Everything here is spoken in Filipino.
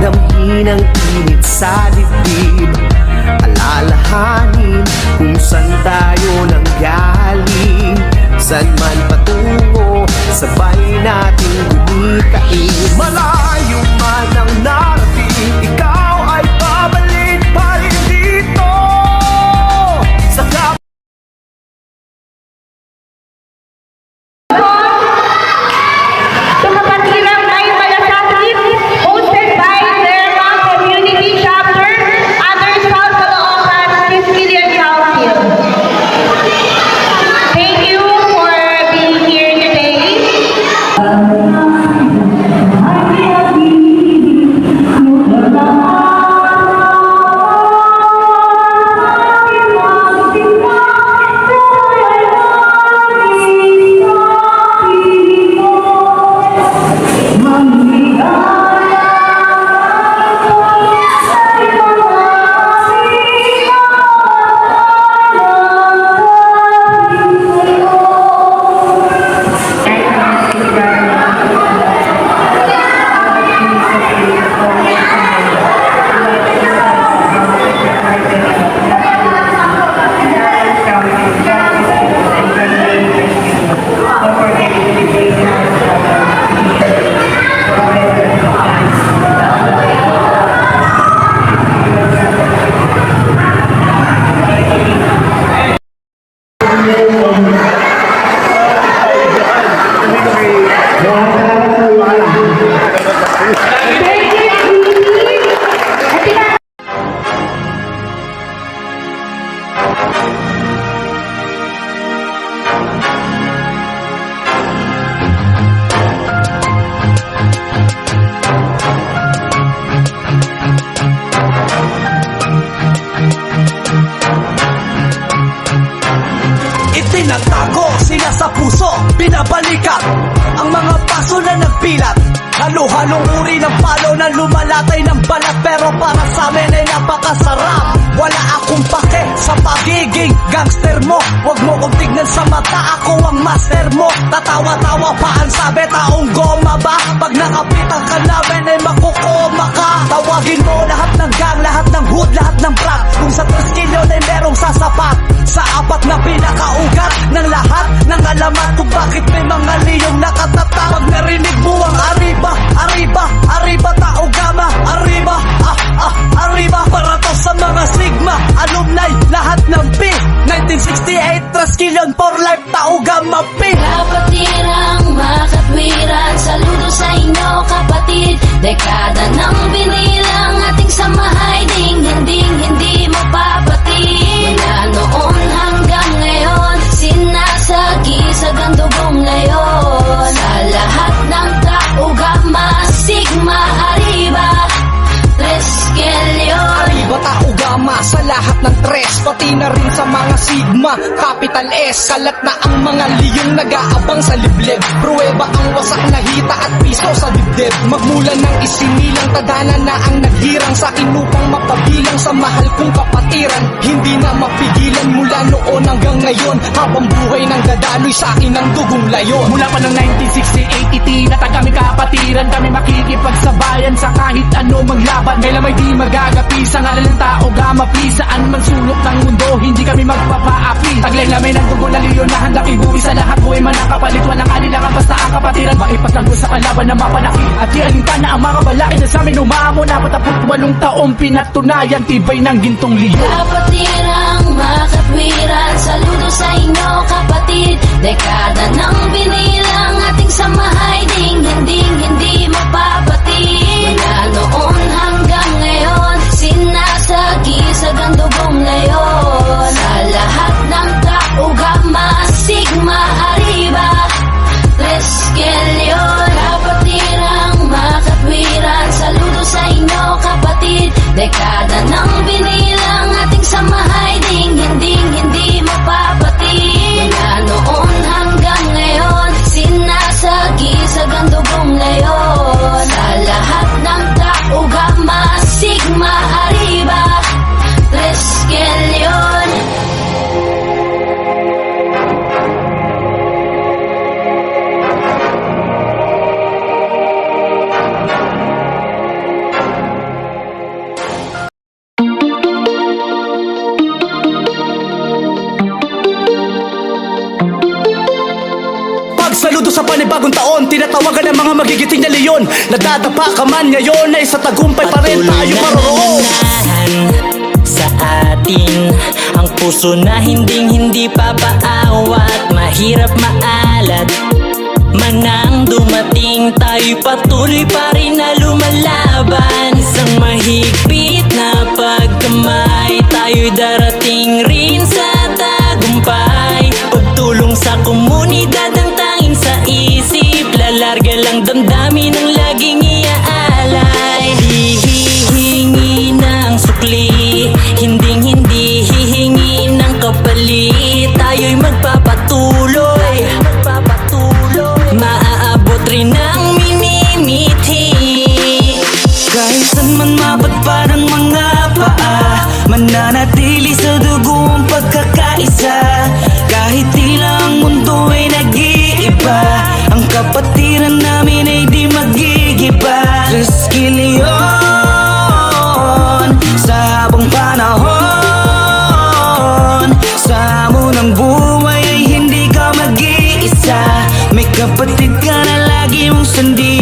damhin ang init sa dibdib. Alalahanin kung saan tayo nanggaling, saan man patungo, sabay nating gumitain. Malayo man ang narating, ikaw ay babalik pa rin dito sa Itinatago sila sa puso, binabalikat ang mga paso na nagpilat. Halo-halong uri ng palo na lumalatay ng balat, pero para sa amin ay napakasarap. Wala akong pake sa pagiging gangster mo, wag mo kong tignan sa mata, ako ang master mo. Tatawa-tawa pa ang sabi, taong goma ba? Pag nakapitan ka namin ay makukoma ka. Tawagin mo lahat ng gang, lahat ng hood, lahat ng brak. Kung sa 3 kilyon ay merong sasapat sa 4 na pinakaugat ng lahat ng alamat kung bakit may mga liyong nakatatak. Pag narinig mo ang arriba, arriba, arriba, tao gama, arriba, arriba. Para to sa mga sigma, alumni, lahat ng P 1968, Traskilyon for life, tao gama P. Kapatirang makatwiran, saludo sa inyo kapatid. Dekada ng binilang ating samahay, ding hindi mapapatid. Mula noon hanggang ngayon, sinasagi sa gandugong layon. Sa lahat ng tao gama, sigma, arriba, Traskilyon. Arriba, tao gama sa lahat ng tres, pati na rin sa mga sigma, capital S. Kalat na ang mga liyong nag-aabang sa liblib. Pruweba ang wasak na hita at piso sa dibdib. Magmula ng isinilang tadhana na ang naghirang sa akin upang mapabilang sa mahal kong kapatiran. Hindi na mapigilan mula noon hanggang ngayon, habang buhay nang dadaloy sa akin ang dugong layon. Mula pa ng 1968, itinatag kami kapatiran, kami makikipagsabayan sa kahit ano maglaban. Kailan may di magagapi sa ngalan ng tao gama, please. Saan man sulok ng mundo, hindi kami magpapaapi. Taglay namin ang dugo na liyon na handang ibuwi sa lahat. Buhay man ang kapalit, walang kanilangan basta ang kapatiran. Maipagtanggol sa kalaban na mapalaki at ialintan na ang mga balaki na sa amin umamo na 48 taong pinatunayan tibay ng gintong liyon. Kapatirang makatwiran, saludo sa inyo kapatid. Dekada ng binilang ating samahay, ding hindi mapapatid. Mula noon hanggang ngayon, sinasagi sa gandugong layon. Sa lahat ng tao gama, sigma, arriba, Traskilyon. Kapatirang makatwiran, saludo sa inyo kapatid. Dekada ng binilang ating samahay, ding hindi mapapatid. Mula noon hanggang ngayon, sinasagi sa gandugong layon. Tawagan ng mga magigiting na leon. Nadadapa ka man ngayon ay sa tagumpay pa rin tayo paroroon. Sa atin ang puso na hindi papaawat, mahirap maalat. Manang dumating, tayo patuloy pa rin na lumalaban. Isang mahigpit na pagkamay, tayo'y darating rin sa tagumpay. Pagtulong sa komunidad ang tanging sa isip, lalarga lang damdamin ang laging iaalay. Di hihingi ng sukli, hindi hihingi ng kapalit. Tayo'y magpapatuloy, maaabot rin ang minimithi. Kahit saan man mapagpad ang mga paa, mananatili sa dugo ang pagkakaisa. Kahit tila ang mundo ay nag-iiba, ang kapatiran namin ay di magigiba. Risky Leon, sa habang panahon, sa munang buhay ay hindi ka mag-iisa. May kapatid ka na lagi mong sandi